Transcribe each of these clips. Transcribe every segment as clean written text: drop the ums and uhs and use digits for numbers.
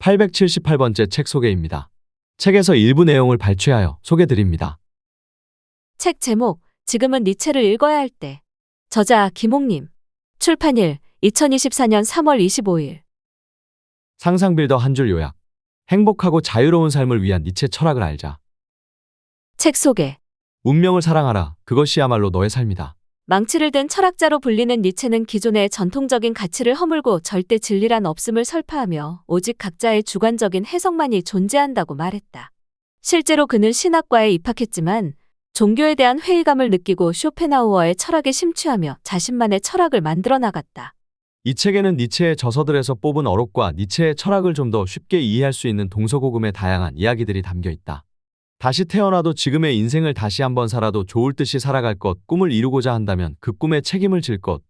878번째 책 소개입니다. 책에서 일부 내용을 발췌하여 소개드립니다. 책 제목, 지금은 니체를 읽어야 할 때. 저자 김옥님. 출판일 2024년 3월 25일. 상상빌더 한 줄 요약. 행복하고 자유로운 삶을 위한 니체 철학을 알자. 책 소개. 운명을 사랑하라. 그것이야말로 너의 삶이다. 망치를 든 철학자로 불리는 니체는 기존의 전통적인 가치를 허물고 절대 진리란 없음을 설파하며 오직 각자의 주관적인 해석만이 존재한다고 말했다. 실제로 그는 신학과에 입학했지만 종교에 대한 회의감을 느끼고 쇼펜하우어의 철학에 심취하며 자신만의 철학을 만들어 나갔다. 이 책에는 니체의 저서들에서 뽑은 어록과 니체의 철학을 좀 더 쉽게 이해할 수 있는 동서고금의 다양한 이야기들이 담겨 있다. 다시 태어나도 지금의 인생을 다시 한번 살아도 좋을 듯이 살아갈 것, 꿈을 이루고자 한다면 그 꿈에 책임을 질 것,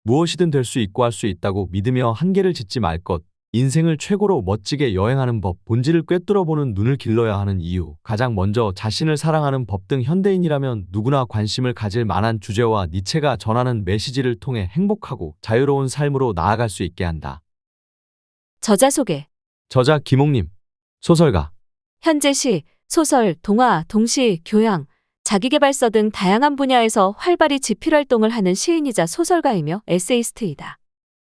무엇이든 될 수 있고 할 수 있다고 믿으며 한계를 짓지 말 것, 인생을 최고로 멋지게 여행하는 법, 본질을 꿰뚫어보는 눈을 길러야 하는 이유, 가장 먼저 자신을 사랑하는 법 등 현대인이라면 누구나 관심을 가질 만한 주제와 니체가 전하는 메시지를 통해 행복하고 자유로운 삶으로 나아갈 수 있게 한다. 저자 소개. 저자 김옥님, 소설가. 현재 시, 소설, 동화, 동시, 교양, 자기계발서 등 다양한 분야에서 활발히 집필활동을 하는 시인이자 소설가이며 에세이스트이다.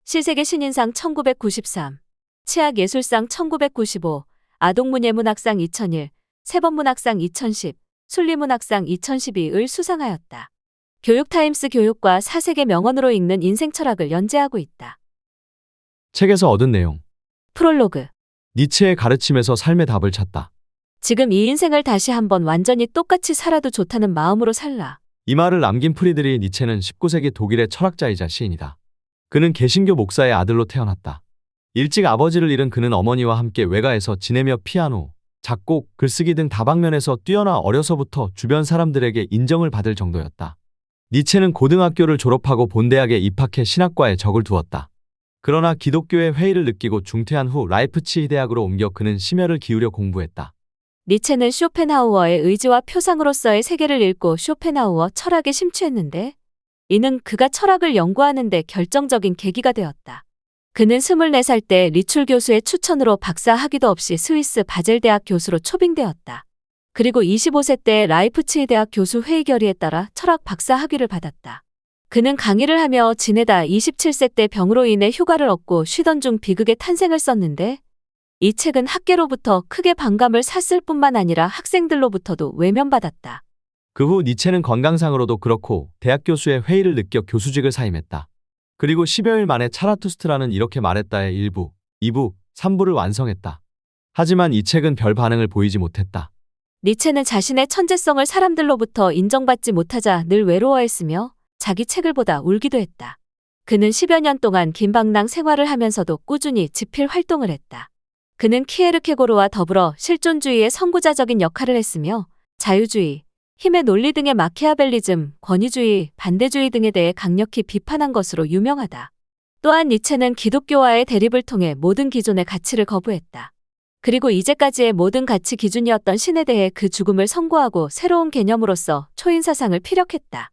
시세계 신인상 1993, 치악예술상 1995, 아동문예문학상 2001, 세번문학상 2010, 순리문학상 2012을 수상하였다. 교육타임스 교육과 사세계 명언으로 읽는 인생 철학을 연재하고 있다. 책에서 얻은 내용. 프롤로그. 니체의 가르침에서 삶의 답을 찾다. 지금 이 인생을 다시 한번 완전히 똑같이 살아도 좋다는 마음으로 살라. 이 말을 남긴 프리드리히 니체는 19세기 독일의 철학자이자 시인이다. 그는 개신교 목사의 아들로 태어났다. 일찍 아버지를 잃은 그는 어머니와 함께 외가에서 지내며 피아노, 작곡, 글쓰기 등 다방면에서 뛰어나 어려서부터 주변 사람들에게 인정을 받을 정도였다. 니체는 고등학교를 졸업하고 본대학에 입학해 신학과에 적을 두었다. 그러나 기독교의 회의를 느끼고 중퇴한 후 라이프치히 대학으로 옮겨 그는 심혈을 기울여 공부했다. 니체는 쇼펜하우어의 의지와 표상으로서의 세계를 읽고 쇼펜하우어 철학에 심취했는데 이는 그가 철학을 연구하는 데 결정적인 계기가 되었다. 그는 24살 때 리출 교수의 추천으로 박사 학위도 없이 스위스 바젤 대학 교수로 초빙되었다. 그리고 25세 때 라이프치히 대학 교수 회의 결의에 따라 철학 박사 학위를 받았다. 그는 강의를 하며 지내다 27세 때 병으로 인해 휴가를 얻고 쉬던 중 비극의 탄생을 썼는데 이 책은 학계로부터 크게 반감을 샀을 뿐만 아니라 학생들로부터도 외면받았다. 그 후 니체는 건강상으로도 그렇고 대학 교수의 회의를 느껴 교수직을 사임했다. 그리고 10여일 만에 차라투스트라는 이렇게 말했다의 1부, 2부, 3부를 완성했다. 하지만 이 책은 별 반응을 보이지 못했다. 니체는 자신의 천재성을 사람들로부터 인정받지 못하자 늘 외로워했으며 자기 책을 보다 울기도 했다. 그는 10여 년 동안 김방랑 생활을 하면서도 꾸준히 집필 활동을 했다. 그는 키에르케고르와 더불어 실존주의의 선구자적인 역할을 했으며 자유주의, 힘의 논리 등의 마키아벨리즘, 권위주의, 반대주의 등에 대해 강력히 비판한 것으로 유명하다. 또한 니체는 기독교와의 대립을 통해 모든 기존의 가치를 거부했다. 그리고 이제까지의 모든 가치 기준이었던 신에 대해 그 죽음을 선고하고 새로운 개념으로서 초인사상을 피력했다.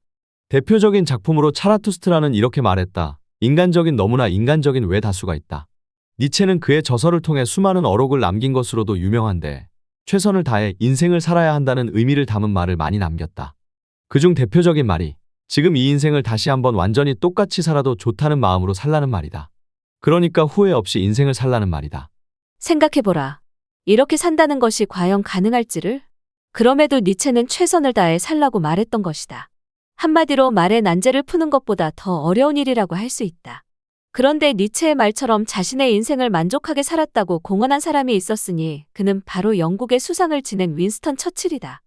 대표적인 작품으로 차라투스트라는 이렇게 말했다. 인간적인 너무나 인간적인 왜 다수가 있다. 니체는 그의 저서를 통해 수많은 어록을 남긴 것으로도 유명한데 최선을 다해 인생을 살아야 한다는 의미를 담은 말을 많이 남겼다. 그중 대표적인 말이 지금 이 인생을 다시 한번 완전히 똑같이 살아도 좋다는 마음으로 살라는 말이다. 그러니까 후회 없이 인생을 살라는 말이다. 생각해보라. 이렇게 산다는 것이 과연 가능할지를? 그럼에도 니체는 최선을 다해 살라고 말했던 것이다. 한마디로 말의 난제를 푸는 것보다 더 어려운 일이라고 할 수 있다. 그런데 니체의 말처럼 자신의 인생을 만족하게 살았다고 공언한 사람이 있었으니 그는 바로 영국의 수상을 지낸 윈스턴 처칠이다.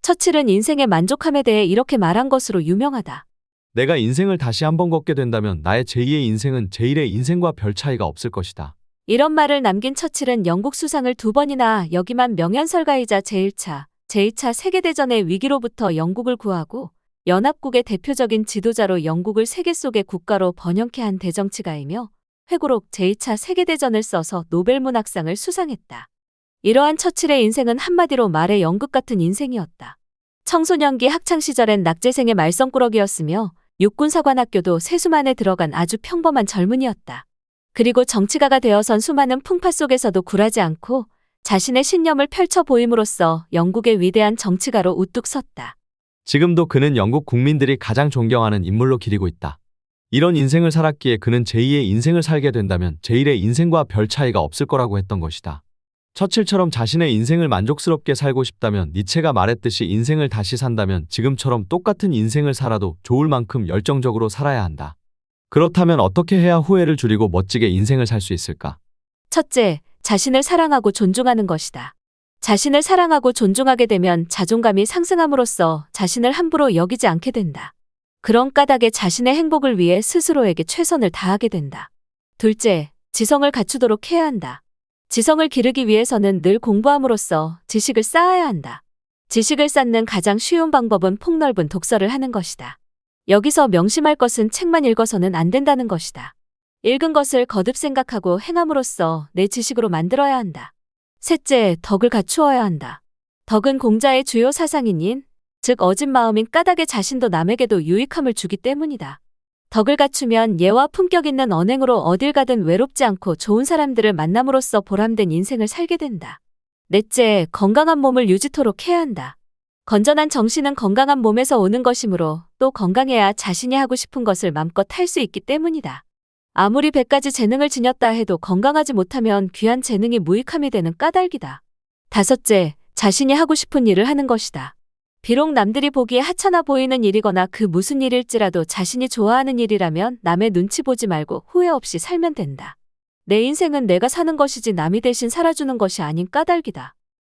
처칠은 인생의 만족함에 대해 이렇게 말한 것으로 유명하다. 내가 인생을 다시 한번 걷게 된다면 나의 제2의 인생은 제1의 인생과 별 차이가 없을 것이다. 이런 말을 남긴 처칠은 영국 수상을 2번이나 역임한 명연설가이자 제1차, 제2차 세계대전의 위기로부터 영국을 구하고 연합국의 대표적인 지도자로 영국을 세계 속의 국가로 번영케 한 대정치가이며 회고록 제2차 세계대전을 써서 노벨문학상을 수상했다. 이러한 처칠의 인생은 한마디로 말해 연극 같은 인생이었다. 청소년기 학창시절엔 낙제생의 말썽꾸러기였으며 육군사관학교도 세수만에 들어간 아주 평범한 젊은이였다. 그리고 정치가가 되어선 수많은 풍파 속에서도 굴하지 않고 자신의 신념을 펼쳐 보임으로써 영국의 위대한 정치가로 우뚝 섰다. 지금도 그는 영국 국민들이 가장 존경하는 인물로 기리고 있다. 이런 인생을 살았기에 그는 제2의 인생을 살게 된다면 제1의 인생과 별 차이가 없을 거라고 했던 것이다. 처칠처럼 자신의 인생을 만족스럽게 살고 싶다면 니체가 말했듯이 인생을 다시 산다면 지금처럼 똑같은 인생을 살아도 좋을 만큼 열정적으로 살아야 한다. 그렇다면 어떻게 해야 후회를 줄이고 멋지게 인생을 살 수 있을까? 첫째, 자신을 사랑하고 존중하는 것이다. 자신을 사랑하고 존중하게 되면 자존감이 상승함으로써 자신을 함부로 여기지 않게 된다. 그런 까닭에 자신의 행복을 위해 스스로에게 최선을 다하게 된다. 둘째, 지성을 갖추도록 해야 한다. 지성을 기르기 위해서는 늘 공부함으로써 지식을 쌓아야 한다. 지식을 쌓는 가장 쉬운 방법은 폭넓은 독서를 하는 것이다. 여기서 명심할 것은 책만 읽어서는 안 된다는 것이다. 읽은 것을 거듭 생각하고 행함으로써 내 지식으로 만들어야 한다. 셋째, 덕을 갖추어야 한다. 덕은 공자의 주요 사상인 즉 어진 마음인 까닭에 자신도 남에게도 유익함을 주기 때문이다. 덕을 갖추면 예와 품격 있는 언행으로 어딜 가든 외롭지 않고 좋은 사람들을 만남으로써 보람된 인생을 살게 된다. 넷째, 건강한 몸을 유지토록 해야 한다. 건전한 정신은 건강한 몸에서 오는 것이므로 또 건강해야 자신이 하고 싶은 것을 맘껏 할 수 있기 때문이다. 아무리 100가지 재능을 지녔다 해도 건강하지 못하면 귀한 재능이 무익함이 되는 까닭이다. 다섯째, 자신이 하고 싶은 일을 하는 것이다. 비록 남들이 보기에 하찮아 보이는 일이거나 그 무슨 일일지라도 자신이 좋아하는 일이라면 남의 눈치 보지 말고 후회 없이 살면 된다. 내 인생은 내가 사는 것이지 남이 대신 살아주는 것이 아닌 까닭이다.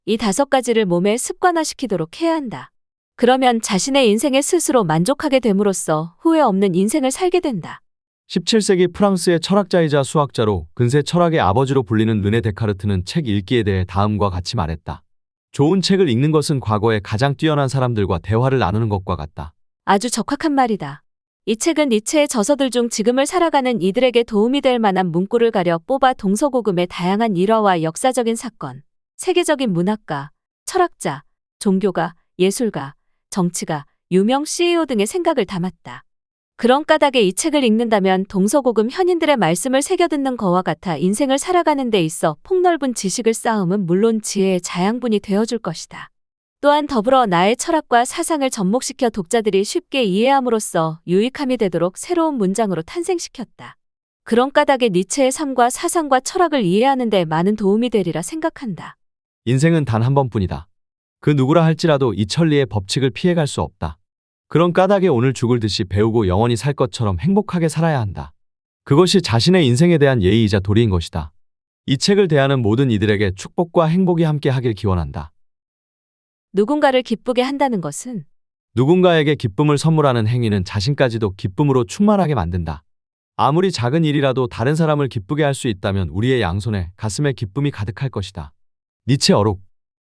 이 5가지를 몸에 습관화시키도록 해야 한다. 그러면 자신의 인생에 스스로 만족하게 됨으로써 후회 없는 인생을 살게 된다. 17세기 프랑스의 철학자이자 수학자로 근세 철학의 아버지로 불리는 르네 데카르트는 책 읽기에 대해 다음과 같이 말했다. 좋은 책을 읽는 것은 과거에 가장 뛰어난 사람들과 대화를 나누는 것과 같다. 아주 적확한 말이다. 이 책은 니체의 저서들 중 지금을 살아가는 이들에게 도움이 될 만한 문구를 가려 뽑아 동서고금의 다양한 일화와 역사적인 사건, 세계적인 문학가, 철학자, 종교가, 예술가, 정치가, 유명 CEO 등의 생각을 담았다. 그런 까닭에 이 책을 읽는다면 동서고금 현인들의 말씀을 새겨듣는 거와 같아 인생을 살아가는 데 있어 폭넓은 지식을 쌓음은 물론 지혜의 자양분이 되어줄 것이다. 또한 더불어 나의 철학과 사상을 접목시켜 독자들이 쉽게 이해함으로써 유익함이 되도록 새로운 문장으로 탄생시켰다. 그런 까닭에 니체의 삶과 사상과 철학을 이해하는 데 많은 도움이 되리라 생각한다. 인생은 단 한 번뿐이다. 그 누구라 할지라도 이 천리의 법칙을 피해갈 수 없다. 그런 까닭에 오늘 죽을 듯이 배우고 영원히 살 것처럼 행복하게 살아야 한다. 그것이 자신의 인생에 대한 예의이자 도리인 것이다. 이 책을 대하는 모든 이들에게 축복과 행복이 함께 하길 기원한다. 누군가를 기쁘게 한다는 것은 누군가에게 기쁨을 선물하는 행위는 자신까지도 기쁨으로 충만하게 만든다. 아무리 작은 일이라도 다른 사람을 기쁘게 할 수 있다면 우리의 양손에 가슴에 기쁨이 가득할 것이다. 니체 어록.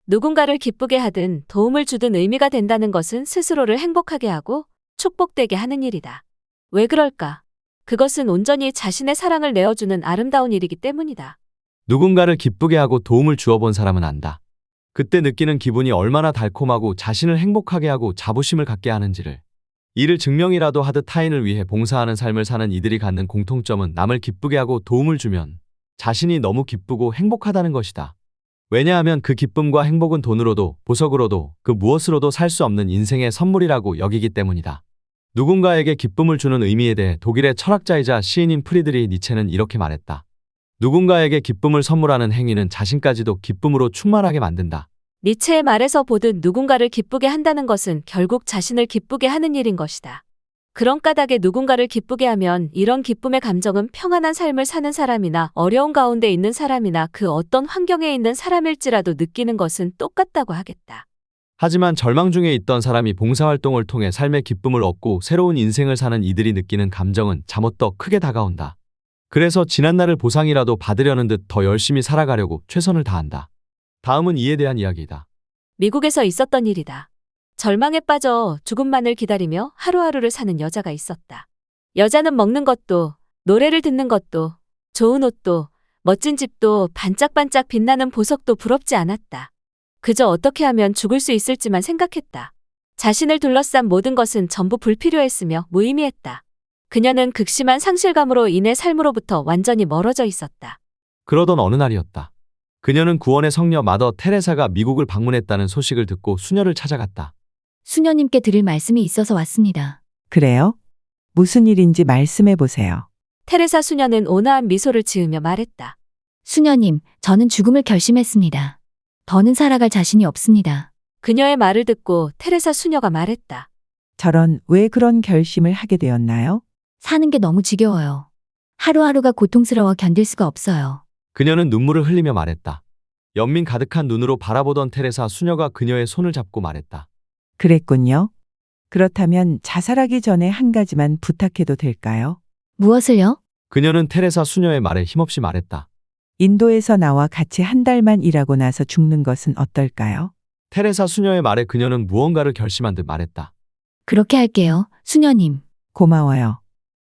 누군가를 기쁘게 하든 도움을 주든 의미가 된다는 것은 스스로를 행복하게 하고 축복되게 하는 일이다. 왜 그럴까? 그것은 온전히 자신의 사랑을 내어주는 아름다운 일이기 때문이다. 누군가를 기쁘게 하고 도움을 주어본 사람은 안다. 그때 느끼는 기분이 얼마나 달콤하고 자신을 행복하게 하고 자부심을 갖게 하는지를. 이를 증명이라도 하듯 타인을 위해 봉사하는 삶을 사는 이들이 갖는 공통점은 남을 기쁘게 하고 도움을 주면 자신이 너무 기쁘고 행복하다는 것이다. 왜냐하면 그 기쁨과 행복은 돈으로도 보석으로도 그 무엇으로도 살 수 없는 인생의 선물이라고 여기기 때문이다. 누군가에게 기쁨을 주는 의미에 대해 독일의 철학자이자 시인인 프리드리히 니체는 이렇게 말했다. 누군가에게 기쁨을 선물하는 행위는 자신까지도 기쁨으로 충만하게 만든다. 니체의 말에서 보듯 누군가를 기쁘게 한다는 것은 결국 자신을 기쁘게 하는 일인 것이다. 그런 까닭에 누군가를 기쁘게 하면 이런 기쁨의 감정은 평안한 삶을 사는 사람이나 어려운 가운데 있는 사람이나 그 어떤 환경에 있는 사람일지라도 느끼는 것은 똑같다고 하겠다. 하지만 절망 중에 있던 사람이 봉사활동을 통해 삶의 기쁨을 얻고 새로운 인생을 사는 이들이 느끼는 감정은 잠옷 더 크게 다가온다. 그래서 지난날을 보상이라도 받으려는 듯 더 열심히 살아가려고 최선을 다한다. 다음은 이에 대한 이야기이다. 미국에서 있었던 일이다. 절망에 빠져 죽음만을 기다리며 하루하루를 사는 여자가 있었다. 여자는 먹는 것도, 노래를 듣는 것도, 좋은 옷도, 멋진 집도, 반짝반짝 빛나는 보석도 부럽지 않았다. 그저 어떻게 하면 죽을 수 있을지만 생각했다. 자신을 둘러싼 모든 것은 전부 불필요했으며 무의미했다. 그녀는 극심한 상실감으로 인해 삶으로부터 완전히 멀어져 있었다. 그러던 어느 날이었다. 그녀는 구원의 성녀 마더 테레사가 미국을 방문했다는 소식을 듣고 수녀를 찾아갔다. 수녀님께 드릴 말씀이 있어서 왔습니다. 그래요? 무슨 일인지 말씀해 보세요. 테레사 수녀는 온화한 미소를 지으며 말했다. 수녀님, 저는 죽음을 결심했습니다. 더는 살아갈 자신이 없습니다. 그녀의 말을 듣고 테레사 수녀가 말했다. 저런 왜 그런 결심을 하게 되었나요? 사는 게 너무 지겨워요. 하루하루가 고통스러워 견딜 수가 없어요. 그녀는 눈물을 흘리며 말했다. 연민 가득한 눈으로 바라보던 테레사 수녀가 그녀의 손을 잡고 말했다. 그랬군요. 그렇다면 자살하기 전에 한 가지만 부탁해도 될까요? 무엇을요? 그녀는 테레사 수녀의 말에 힘없이 말했다. 인도에서 나와 같이 한 달만 일하고 나서 죽는 것은 어떨까요? 테레사 수녀의 말에 그녀는 무언가를 결심한 듯 말했다. 그렇게 할게요, 수녀님. 고마워요.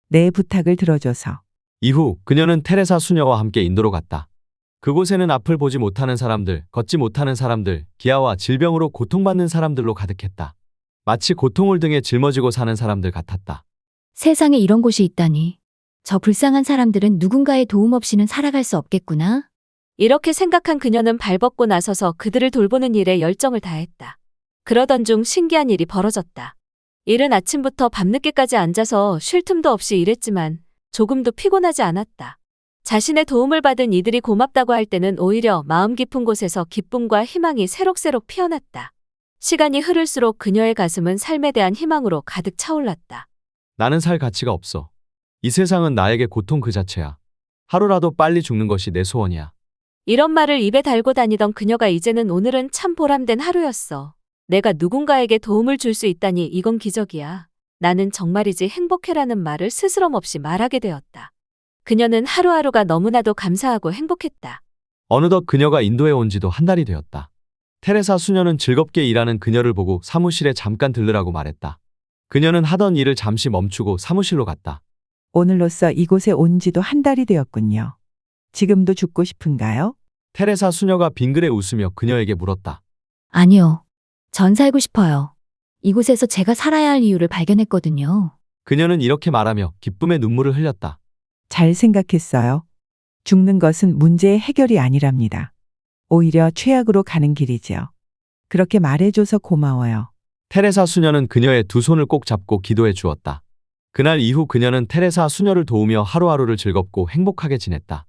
내 부탁을 들어줘서. 이후 그녀는 테레사 수녀와 함께 인도로 갔다. 그곳에는 앞을 보지 못하는 사람들, 걷지 못하는 사람들, 기아와 질병으로 고통받는 사람들로 가득했다. 마치 고통을 등에 짊어지고 사는 사람들 같았다. 세상에 이런 곳이 있다니. 저 불쌍한 사람들은 누군가의 도움 없이는 살아갈 수 없겠구나. 이렇게 생각한 그녀는 발벗고 나서서 그들을 돌보는 일에 열정을 다했다. 그러던 중 신기한 일이 벌어졌다. 이른 아침부터 밤늦게까지 앉아서 쉴 틈도 없이 일했지만 조금도 피곤하지 않았다. 자신의 도움을 받은 이들이 고맙다고 할 때는 오히려 마음 깊은 곳에서 기쁨과 희망이 새록새록 피어났다. 시간이 흐를수록 그녀의 가슴은 삶에 대한 희망으로 가득 차올랐다. 나는 살 가치가 없어. 이 세상은 나에게 고통 그 자체야. 하루라도 빨리 죽는 것이 내 소원이야. 이런 말을 입에 달고 다니던 그녀가 이제는 오늘은 참 보람된 하루였어. 내가 누군가에게 도움을 줄 수 있다니 이건 기적이야. 나는 정말이지 행복해라는 말을 스스럼 없이 말하게 되었다. 그녀는 하루하루가 너무나도 감사하고 행복했다. 어느덧 그녀가 인도에 온 지도 한 달이 되었다. 테레사 수녀는 즐겁게 일하는 그녀를 보고 사무실에 잠깐 들르라고 말했다. 그녀는 하던 일을 잠시 멈추고 사무실로 갔다. 오늘로써 이곳에 온 지도 한 달이 되었군요. 지금도 죽고 싶은가요? 테레사 수녀가 빙그레 웃으며 그녀에게 물었다. 아니요. 전 살고 싶어요. 이곳에서 제가 살아야 할 이유를 발견했거든요. 그녀는 이렇게 말하며 기쁨의 눈물을 흘렸다. 잘 생각했어요. 죽는 것은 문제의 해결이 아니랍니다. 오히려 최악으로 가는 길이지요. 그렇게 말해줘서 고마워요. 테레사 수녀는 그녀의 두 손을 꼭 잡고 기도해 주었다. 그날 이후 그녀는 테레사 수녀를 도우며 하루하루를 즐겁고 행복하게 지냈다.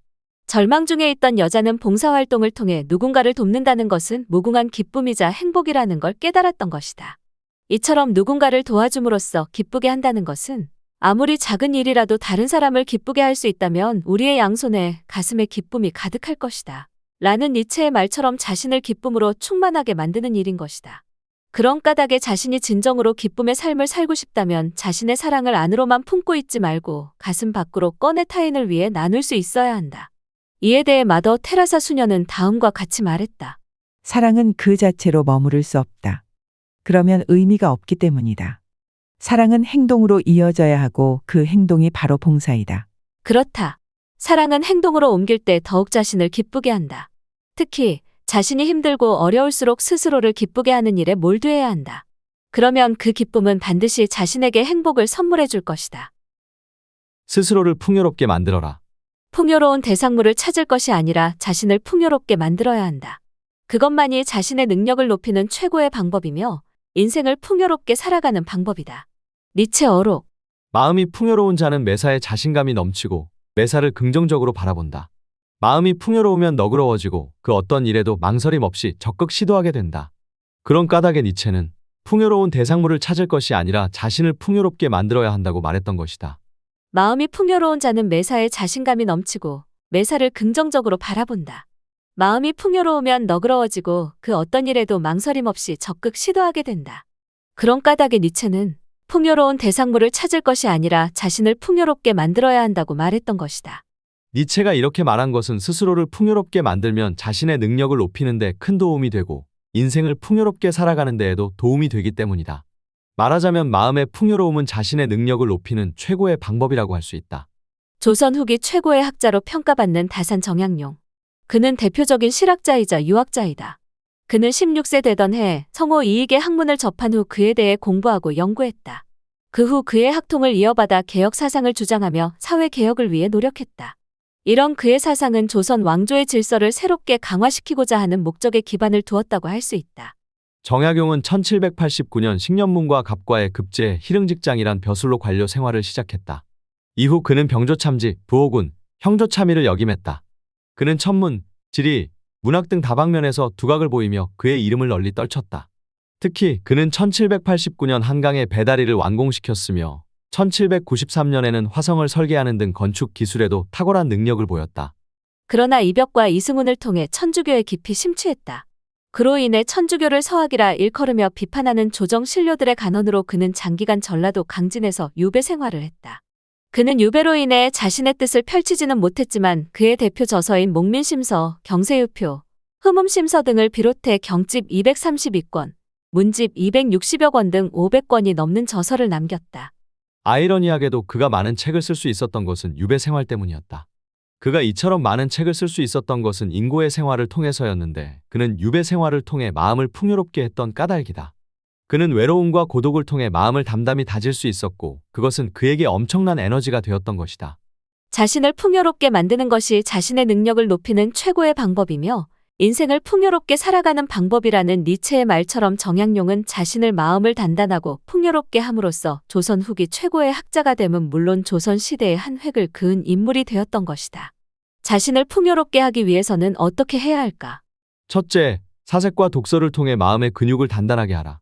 절망 중에 있던 여자는 봉사활동을 통해 누군가를 돕는다는 것은 무궁한 기쁨이자 행복이라는 걸 깨달았던 것이다. 이처럼 누군가를 도와줌으로써 기쁘게 한다는 것은 아무리 작은 일이라도 다른 사람을 기쁘게 할 수 있다면 우리의 양손에 가슴에 기쁨이 가득할 것이다. 라는 니체의 말처럼 자신을 기쁨으로 충만하게 만드는 일인 것이다. 그런 까닭에 자신이 진정으로 기쁨의 삶을 살고 싶다면 자신의 사랑을 안으로만 품고 있지 말고 가슴 밖으로 꺼내 타인을 위해 나눌 수 있어야 한다. 이에 대해 마더 테라사 수녀는 다음과 같이 말했다. 사랑은 그 자체로 머무를 수 없다. 그러면 의미가 없기 때문이다. 사랑은 행동으로 이어져야 하고 그 행동이 바로 봉사이다. 그렇다. 사랑은 행동으로 옮길 때 더욱 자신을 기쁘게 한다. 특히 자신이 힘들고 어려울수록 스스로를 기쁘게 하는 일에 몰두해야 한다. 그러면 그 기쁨은 반드시 자신에게 행복을 선물해 줄 것이다. 스스로를 풍요롭게 만들어라. 풍요로운 대상물을 찾을 것이 아니라 자신을 풍요롭게 만들어야 한다. 그것만이 자신의 능력을 높이는 최고의 방법이며 인생을 풍요롭게 살아가는 방법이다. 니체 어록. 마음이 풍요로운 자는 매사에 자신감이 넘치고 매사를 긍정적으로 바라본다. 마음이 풍요로우면 너그러워지고 그 어떤 일에도 망설임 없이 적극 시도하게 된다. 그런 까닭에 니체는 풍요로운 대상물을 찾을 것이 아니라 자신을 풍요롭게 만들어야 한다고 말했던 것이다. 마음이 풍요로운 자는 매사에 자신감이 넘치고 매사를 긍정적으로 바라본다. 마음이 풍요로우면 너그러워지고 그 어떤 일에도 망설임 없이 적극 시도하게 된다. 그런 까닭에 니체는 풍요로운 대상물을 찾을 것이 아니라 자신을 풍요롭게 만들어야 한다고 말했던 것이다. 니체가 이렇게 말한 것은 스스로를 풍요롭게 만들면 자신의 능력을 높이는 데 큰 도움이 되고 인생을 풍요롭게 살아가는 데에도 도움이 되기 때문이다. 말하자면 마음의 풍요로움은 자신의 능력을 높이는 최고의 방법이라고 할 수 있다. 조선 후기 최고의 학자로 평가받는 다산 정약용. 그는 대표적인 실학자이자 유학자이다. 그는 16세 되던 해 성호 이익의 학문을 접한 후 그에 대해 공부하고 연구했다. 그 후 그의 학통을 이어받아 개혁 사상을 주장하며 사회 개혁을 위해 노력했다. 이런 그의 사상은 조선 왕조의 질서를 새롭게 강화시키고자 하는 목적에 기반을 두었다고 할 수 있다. 정약용은 1789년 식년문과 갑과의 급제 희릉직장이란 벼슬로 관료 생활을 시작했다. 이후 그는 병조참지, 부호군, 형조참의를 역임했다. 그는 천문, 지리, 문학 등 다방면에서 두각을 보이며 그의 이름을 널리 떨쳤다. 특히 그는 1789년 한강의 배다리를 완공시켰으며 1793년에는 화성을 설계하는 등 건축 기술에도 탁월한 능력을 보였다. 그러나 이벽과 이승훈을 통해 천주교에 깊이 심취했다. 그로 인해 천주교를 서학이라 일컬으며 비판하는 조정 신료들의 간언으로 그는 장기간 전라도 강진에서 유배 생활을 했다. 그는 유배로 인해 자신의 뜻을 펼치지는 못했지만 그의 대표 저서인 목민심서, 경세유표, 흠음심서 등을 비롯해 경집 232권, 문집 260여 권 등 500권이 넘는 저서를 남겼다. 아이러니하게도 그가 많은 책을 쓸 수 있었던 것은 유배 생활 때문이었다. 그가 이처럼 많은 책을 쓸 수 있었던 것은 인고의 생활을 통해서였는데 그는 유배 생활을 통해 마음을 풍요롭게 했던 까닭이다. 그는 외로움과 고독을 통해 마음을 담담히 다질 수 있었고 그것은 그에게 엄청난 에너지가 되었던 것이다. 자신을 풍요롭게 만드는 것이 자신의 능력을 높이는 최고의 방법이며 인생을 풍요롭게 살아가는 방법이라는 니체의 말처럼 정약용은 자신을 마음을 단단하고 풍요롭게 함으로써 조선 후기 최고의 학자가 됨은 물론 조선 시대의 한 획을 그은 인물이 되었던 것이다. 자신을 풍요롭게 하기 위해서는 어떻게 해야 할까? 첫째, 사색과 독서를 통해 마음의 근육을 단단하게 하라.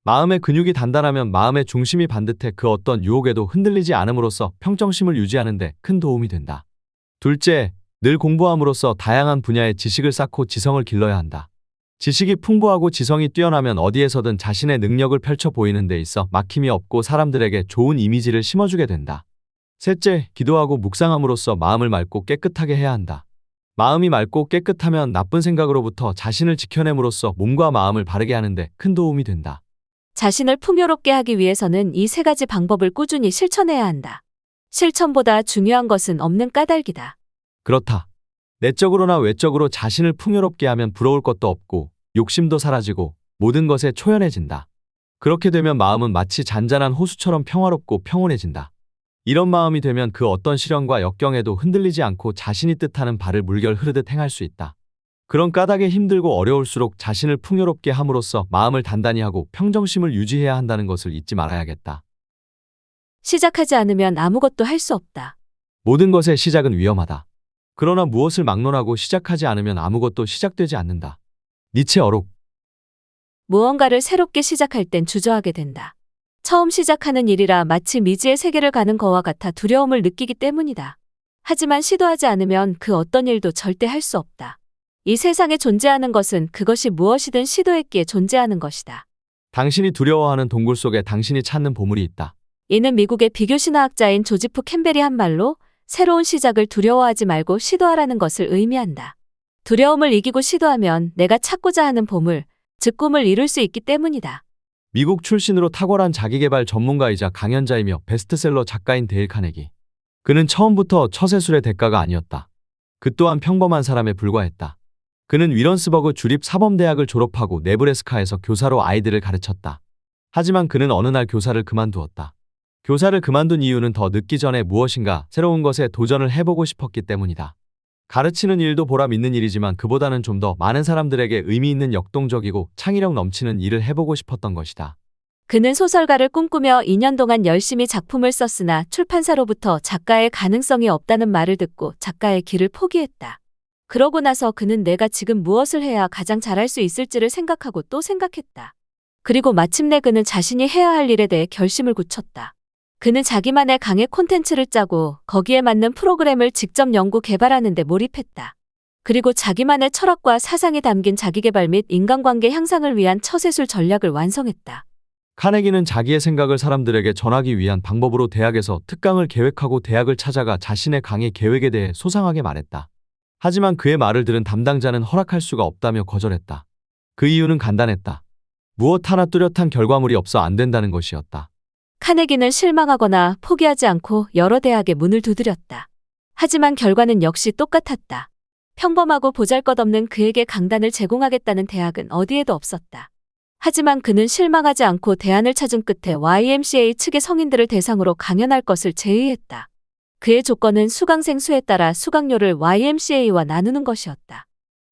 마음의 근육이 단단하면 마음의 중심이 반듯해 그 어떤 유혹에도 흔들리지 않음으로써 평정심을 유지하는 데 큰 도움이 된다. 둘째, 늘 공부함으로써 다양한 분야의 지식을 쌓고 지성을 길러야 한다. 지식이 풍부하고 지성이 뛰어나면 어디에서든 자신의 능력을 펼쳐 보이는 데 있어 막힘이 없고 사람들에게 좋은 이미지를 심어주게 된다. 셋째, 기도하고 묵상함으로써 마음을 맑고 깨끗하게 해야 한다. 마음이 맑고 깨끗하면 나쁜 생각으로부터 자신을 지켜냄으로써 몸과 마음을 바르게 하는 데 큰 도움이 된다. 자신을 풍요롭게 하기 위해서는 이 세 가지 방법을 꾸준히 실천해야 한다. 실천보다 중요한 것은 없는 까닭이다. 그렇다. 내적으로나 외적으로 자신을 풍요롭게 하면 부러울 것도 없고 욕심도 사라지고 모든 것에 초연해진다. 그렇게 되면 마음은 마치 잔잔한 호수처럼 평화롭고 평온해진다. 이런 마음이 되면 그 어떤 시련과 역경에도 흔들리지 않고 자신이 뜻하는 바를 물결 흐르듯 행할 수 있다. 그런 까닭에 힘들고 어려울수록 자신을 풍요롭게 함으로써 마음을 단단히 하고 평정심을 유지해야 한다는 것을 잊지 말아야겠다. 시작하지 않으면 아무것도 할 수 없다. 모든 것의 시작은 위험하다. 그러나 무엇을 막론하고 시작하지 않으면 아무것도 시작되지 않는다. 니체 어록. 무언가를 새롭게 시작할 땐 주저하게 된다. 처음 시작하는 일이라 마치 미지의 세계를 가는 거와 같아 두려움을 느끼기 때문이다. 하지만 시도하지 않으면 그 어떤 일도 절대 할 수 없다. 이 세상에 존재하는 것은 그것이 무엇이든 시도했기에 존재하는 것이다. 당신이 두려워하는 동굴 속에 당신이 찾는 보물이 있다. 이는 미국의 비교신화학자인 조지프 캠벨이 한 말로 새로운 시작을 두려워하지 말고 시도하라는 것을 의미한다. 두려움을 이기고 시도하면 내가 찾고자 하는 보물, 즉 꿈을 이룰 수 있기 때문이다. 미국 출신으로 탁월한 자기계발 전문가이자 강연자이며 베스트셀러 작가인 데일 카네기. 그는 처음부터 처세술의 대가가 아니었다. 그 또한 평범한 사람에 불과했다. 그는 위런스버그 주립사범대학을 졸업하고 네브래스카에서 교사로 아이들을 가르쳤다. 하지만 그는 어느 날 교사를 그만두었다. 교사를 그만둔 이유는 더 늦기 전에 무엇인가 새로운 것에 도전을 해보고 싶었기 때문이다. 가르치는 일도 보람 있는 일이지만 그보다는 좀 더 많은 사람들에게 의미 있는 역동적이고 창의력 넘치는 일을 해보고 싶었던 것이다. 그는 소설가를 꿈꾸며 2년 동안 열심히 작품을 썼으나 출판사로부터 작가의 가능성이 없다는 말을 듣고 작가의 길을 포기했다. 그러고 나서 그는 내가 지금 무엇을 해야 가장 잘할 수 있을지를 생각하고 또 생각했다. 그리고 마침내 그는 자신이 해야 할 일에 대해 결심을 굳혔다. 그는 자기만의 강의 콘텐츠를 짜고 거기에 맞는 프로그램을 직접 연구 개발하는 데 몰입했다. 그리고 자기만의 철학과 사상이 담긴 자기개발 및 인간관계 향상을 위한 처세술 전략을 완성했다. 카네기는 자기의 생각을 사람들에게 전하기 위한 방법으로 대학에서 특강을 계획하고 대학을 찾아가 자신의 강의 계획에 대해 소상하게 말했다. 하지만 그의 말을 들은 담당자는 허락할 수가 없다며 거절했다. 그 이유는 간단했다. 무엇 하나 뚜렷한 결과물이 없어 안 된다는 것이었다. 카네기는 실망하거나 포기하지 않고 여러 대학에 문을 두드렸다. 하지만 결과는 역시 똑같았다. 평범하고 보잘것없는 그에게 강단을 제공하겠다는 대학은 어디에도 없었다. 하지만 그는 실망하지 않고 대안을 찾은 끝에 YMCA 측의 성인들을 대상으로 강연할 것을 제의했다. 그의 조건은 수강생 수에 따라 수강료를 YMCA와 나누는 것이었다.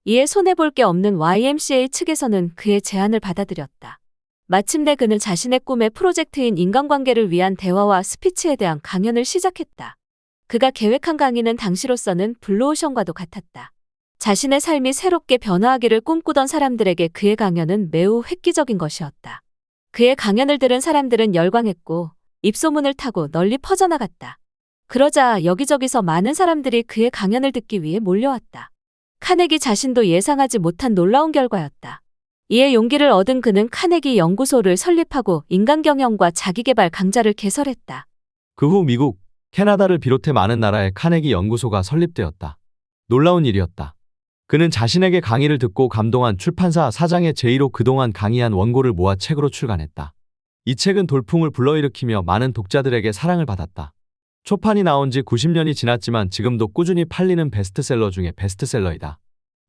이에 손해볼 게 없는 YMCA 측에서는 그의 제안을 받아들였다. 마침내 그는 자신의 꿈의 프로젝트인 인간관계를 위한 대화와 스피치에 대한 강연을 시작했다. 그가 계획한 강의는 당시로서는 블루오션과도 같았다. 자신의 삶이 새롭게 변화하기를 꿈꾸던 사람들에게 그의 강연은 매우 획기적인 것이었다. 그의 강연을 들은 사람들은 열광했고 입소문을 타고 널리 퍼져나갔다. 그러자 여기저기서 많은 사람들이 그의 강연을 듣기 위해 몰려왔다. 카네기 자신도 예상하지 못한 놀라운 결과였다. 이에 용기를 얻은 그는 카네기 연구소를 설립하고 인간경영과 자기계발 강좌를 개설했다. 그 후 미국, 캐나다를 비롯해 많은 나라의 카네기 연구소가 설립되었다. 놀라운 일이었다. 그는 자신에게 강의를 듣고 감동한 출판사 사장의 제의로 그동안 강의한 원고를 모아 책으로 출간했다. 이 책은 돌풍을 불러일으키며 많은 독자들에게 사랑을 받았다. 초판이 나온 지 90년이 지났지만 지금도 꾸준히 팔리는 베스트셀러 중에 베스트셀러이다.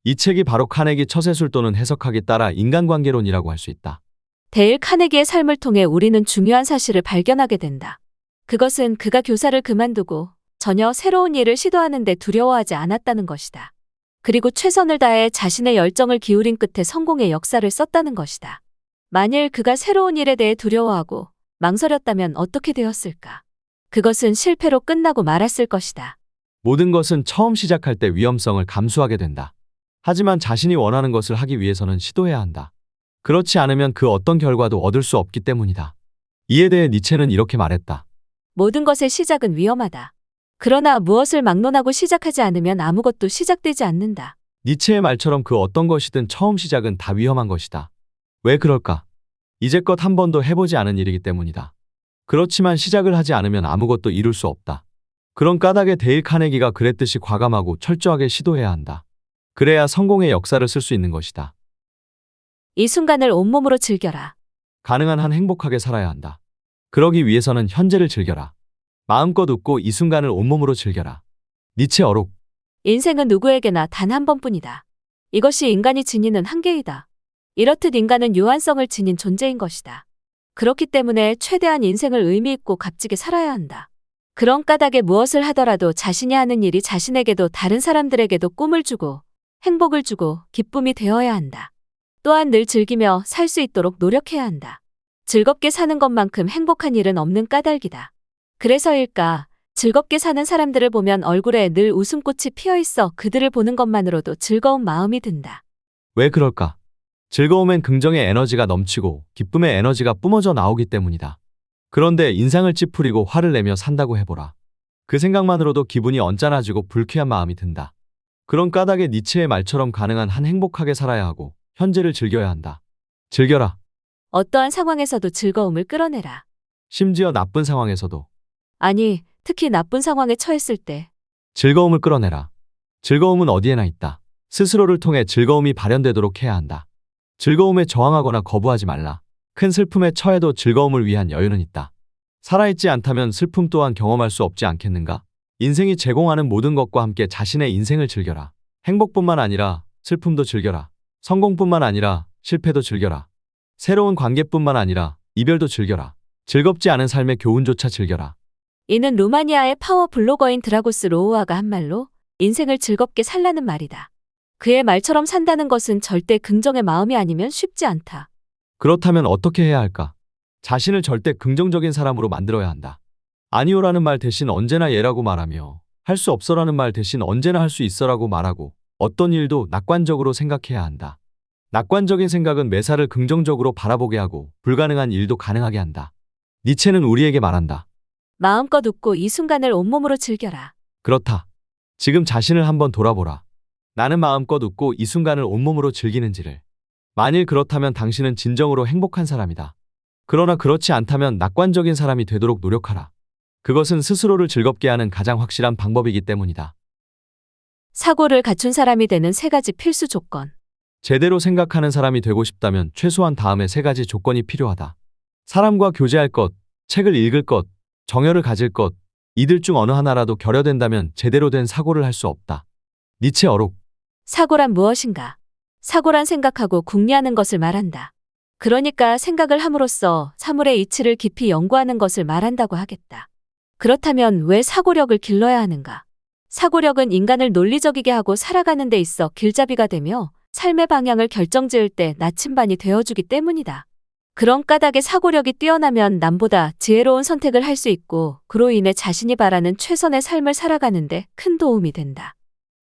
이 책이 바로 카네기 처세술 또는 해석하기 따라 인간관계론이라고 할 수 있다. 데일 카네기의 삶을 통해 우리는 중요한 사실을 발견하게 된다. 그것은 그가 교사를 그만두고 전혀 새로운 일을 시도하는데 두려워하지 않았다는 것이다. 그리고 최선을 다해 자신의 열정을 기울인 끝에 성공의 역사를 썼다는 것이다. 만일 그가 새로운 일에 대해 두려워하고 망설였다면 어떻게 되었을까? 그것은 실패로 끝나고 말았을 것이다. 모든 것은 처음 시작할 때 위험성을 감수하게 된다. 하지만 자신이 원하는 것을 하기 위해서는 시도해야 한다. 그렇지 않으면 그 어떤 결과도 얻을 수 없기 때문이다. 이에 대해 니체는 이렇게 말했다. 모든 것의 시작은 위험하다. 그러나 무엇을 막론하고 시작하지 않으면 아무것도 시작되지 않는다. 니체의 말처럼 그 어떤 것이든 처음 시작은 다 위험한 것이다. 왜 그럴까? 이제껏 한 번도 해보지 않은 일이기 때문이다. 그렇지만 시작을 하지 않으면 아무것도 이룰 수 없다. 그런 까닭에 데일 카네기가 그랬듯이 과감하고 철저하게 시도해야 한다. 그래야 성공의 역사를 쓸 수 있는 것이다. 이 순간을 온몸으로 즐겨라. 가능한 한 행복하게 살아야 한다. 그러기 위해서는 현재를 즐겨라. 마음껏 웃고 이 순간을 온몸으로 즐겨라. 니체 어록. 인생은 누구에게나 단 한 번뿐이다. 이것이 인간이 지니는 한계이다. 이렇듯 인간은 유한성을 지닌 존재인 것이다. 그렇기 때문에 최대한 인생을 의미 있고 값지게 살아야 한다. 그런 까닭에 무엇을 하더라도 자신이 하는 일이 자신에게도 다른 사람들에게도 꿈을 주고 행복을 주고 기쁨이 되어야 한다. 또한 늘 즐기며 살 수 있도록 노력해야 한다. 즐겁게 사는 것만큼 행복한 일은 없는 까닭이다. 그래서일까, 즐겁게 사는 사람들을 보면 얼굴에 늘 웃음꽃이 피어있어 그들을 보는 것만으로도 즐거운 마음이 든다. 왜 그럴까? 즐거움엔 긍정의 에너지가 넘치고 기쁨의 에너지가 뿜어져 나오기 때문이다. 그런데 인상을 찌푸리고 화를 내며 산다고 해보라. 그 생각만으로도 기분이 언짢아지고 불쾌한 마음이 든다. 그런 까닭에 니체의 말처럼 가능한 한 행복하게 살아야 하고 현재를 즐겨야 한다. 즐겨라. 어떠한 상황에서도 즐거움을 끌어내라. 심지어 나쁜 상황에서도 아니, 특히 나쁜 상황에 처했을 때 즐거움을 끌어내라. 즐거움은 어디에나 있다. 스스로를 통해 즐거움이 발현되도록 해야 한다. 즐거움에 저항하거나 거부하지 말라. 큰 슬픔에 처해도 즐거움을 위한 여유는 있다. 살아있지 않다면 슬픔 또한 경험할 수 없지 않겠는가? 인생이 제공하는 모든 것과 함께 자신의 인생을 즐겨라. 행복뿐만 아니라 슬픔도 즐겨라. 성공뿐만 아니라 실패도 즐겨라. 새로운 관계뿐만 아니라 이별도 즐겨라. 즐겁지 않은 삶의 교훈조차 즐겨라. 이는 루마니아의 파워 블로거인 드라고스 로우아가 한 말로 인생을 즐겁게 살라는 말이다. 그의 말처럼 산다는 것은 절대 긍정의 마음이 아니면 쉽지 않다. 그렇다면 어떻게 해야 할까? 자신을 절대 긍정적인 사람으로 만들어야 한다. 아니요라는 말 대신 언제나 예라고 말하며 할 수 없어라는 말 대신 언제나 할 수 있어라고 말하고 어떤 일도 낙관적으로 생각해야 한다. 낙관적인 생각은 매사를 긍정적으로 바라보게 하고 불가능한 일도 가능하게 한다. 니체는 우리에게 말한다. 마음껏 웃고 이 순간을 온몸으로 즐겨라. 그렇다. 지금 자신을 한번 돌아보라. 나는 마음껏 웃고 이 순간을 온몸으로 즐기는지를. 만일 그렇다면 당신은 진정으로 행복한 사람이다. 그러나 그렇지 않다면 낙관적인 사람이 되도록 노력하라. 그것은 스스로를 즐겁게 하는 가장 확실한 방법이기 때문이다. 사고를 갖춘 사람이 되는 3가지 필수 조건. 제대로 생각하는 사람이 되고 싶다면 최소한 다음에 3가지 조건이 필요하다. 사람과 교제할 것, 책을 읽을 것, 정열을 가질 것, 이들 중 어느 하나라도 결여된다면 제대로 된 사고를 할 수 없다. 니체 어록. 사고란 무엇인가? 사고란 생각하고 궁리하는 것을 말한다. 그러니까 생각을 함으로써 사물의 이치를 깊이 연구하는 것을 말한다고 하겠다. 그렇다면 왜 사고력을 길러야 하는가? 사고력은 인간을 논리적이게 하고 살아가는 데 있어 길잡이가 되며 삶의 방향을 결정지을 때 나침반이 되어주기 때문이다. 그런 까닭에 사고력이 뛰어나면 남보다 지혜로운 선택을 할 수 있고 그로 인해 자신이 바라는 최선의 삶을 살아가는데 큰 도움이 된다.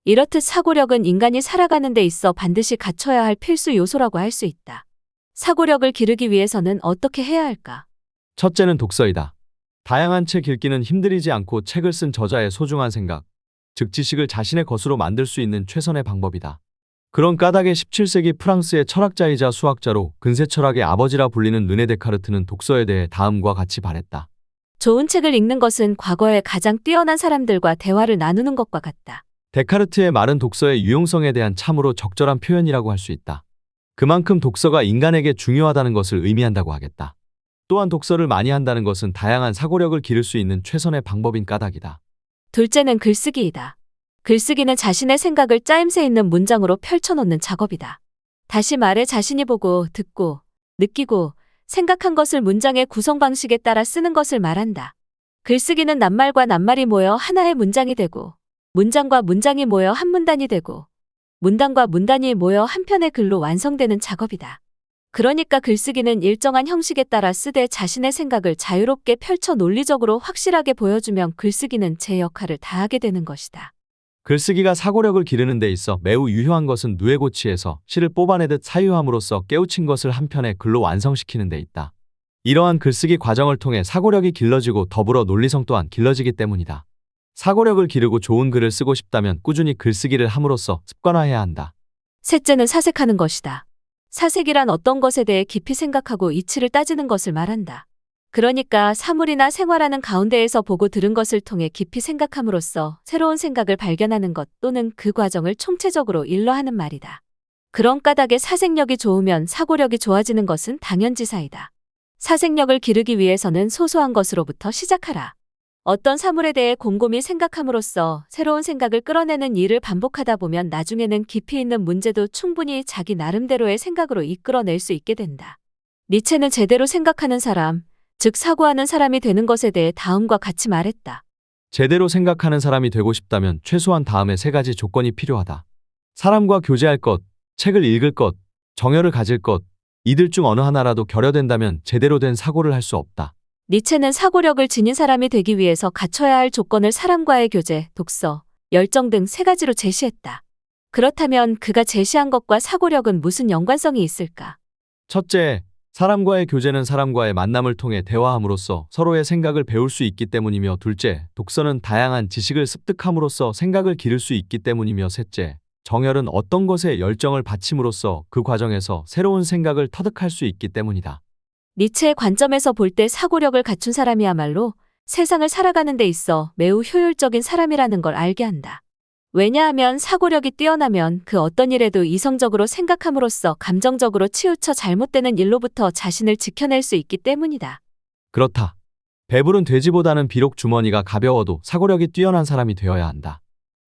이렇듯 사고력은 인간이 살아가는 데 있어 반드시 갖춰야 할 필수 요소라고 할 수 있다. 사고력을 기르기 위해서는 어떻게 해야 할까? 첫째는 독서이다. 다양한 책 읽기는 힘들이지 않고 책을 쓴 저자의 소중한 생각, 즉 지식을 자신의 것으로 만들 수 있는 최선의 방법이다. 그런 까닭에 17세기 프랑스의 철학자이자 수학자로 근세 철학의 아버지라 불리는 르네 데카르트는 독서에 대해 다음과 같이 말했다. 좋은 책을 읽는 것은 과거의 가장 뛰어난 사람들과 대화를 나누는 것과 같다. 데카르트의 말은 독서의 유용성에 대한 참으로 적절한 표현이라고 할 수 있다. 그만큼 독서가 인간에게 중요하다는 것을 의미한다고 하겠다. 또한 독서를 많이 한다는 것은 다양한 사고력을 기를 수 있는 최선의 방법인 까닭이다. 둘째는 글쓰기이다. 글쓰기는 자신의 생각을 짜임새 있는 문장으로 펼쳐놓는 작업이다. 다시 말해 자신이 보고, 듣고, 느끼고, 생각한 것을 문장의 구성 방식에 따라 쓰는 것을 말한다. 글쓰기는 낱말과 낱말이 모여 하나의 문장이 되고, 문장과 문장이 모여 한 문단이 되고, 문단과 문단이 모여 한 편의 글로 완성되는 작업이다. 그러니까 글쓰기는 일정한 형식에 따라 쓰되 자신의 생각을 자유롭게 펼쳐 논리적으로 확실하게 보여주면 글쓰기는 제 역할을 다하게 되는 것이다. 글쓰기가 사고력을 기르는 데 있어 매우 유효한 것은 누에고치에서 실을 뽑아내듯 사유함으로써 깨우친 것을 한 편의 글로 완성시키는 데 있다. 이러한 글쓰기 과정을 통해 사고력이 길러지고 더불어 논리성 또한 길러지기 때문이다. 사고력을 기르고 좋은 글을 쓰고 싶다면 꾸준히 글쓰기를 함으로써 습관화해야 한다. 셋째는 사색하는 것이다. 사색이란 어떤 것에 대해 깊이 생각하고 이치를 따지는 것을 말한다. 그러니까 사물이나 생활하는 가운데에서 보고 들은 것을 통해 깊이 생각함으로써 새로운 생각을 발견하는 것 또는 그 과정을 총체적으로 일러하는 말이다. 그런 까닭에 사색력이 좋으면 사고력이 좋아지는 것은 당연지사이다. 사색력을 기르기 위해서는 소소한 것으로부터 시작하라. 어떤 사물에 대해 곰곰이 생각함으로써 새로운 생각을 끌어내는 일을 반복하다 보면 나중에는 깊이 있는 문제도 충분히 자기 나름대로의 생각으로 이끌어낼 수 있게 된다. 니체는 제대로 생각하는 사람, 즉 사고하는 사람이 되는 것에 대해 다음과 같이 말했다. 제대로 생각하는 사람이 되고 싶다면 최소한 다음에 3가지 조건이 필요하다. 사람과 교제할 것, 책을 읽을 것, 정열을 가질 것, 이들 중 어느 하나라도 결여된다면 제대로 된 사고를 할 수 없다. 니체는 사고력을 지닌 사람이 되기 위해서 갖춰야 할 조건을 사람과의 교제, 독서, 열정 등 3가지로 제시했다. 그렇다면 그가 제시한 것과 사고력은 무슨 연관성이 있을까? 첫째, 사람과의 교제는 사람과의 만남을 통해 대화함으로써 서로의 생각을 배울 수 있기 때문이며 둘째, 독서는 다양한 지식을 습득함으로써 생각을 기를 수 있기 때문이며 셋째, 정열은 어떤 것에 열정을 바침으로써 그 과정에서 새로운 생각을 터득할 수 있기 때문이다. 니체의 관점에서 볼 때 사고력을 갖춘 사람이야말로 세상을 살아가는 데 있어 매우 효율적인 사람이라는 걸 알게 한다. 왜냐하면 사고력이 뛰어나면 그 어떤 일에도 이성적으로 생각함으로써 감정적으로 치우쳐 잘못되는 일로부터 자신을 지켜낼 수 있기 때문이다. 그렇다. 배부른 돼지보다는 비록 주머니가 가벼워도 사고력이 뛰어난 사람이 되어야 한다.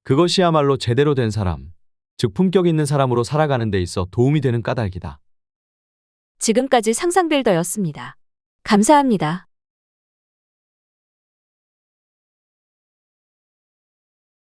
그것이야말로 제대로 된 사람, 즉 품격 있는 사람으로 살아가는 데 있어 도움이 되는 까닭이다. 지금까지 상상빌더였습니다. 감사합니다.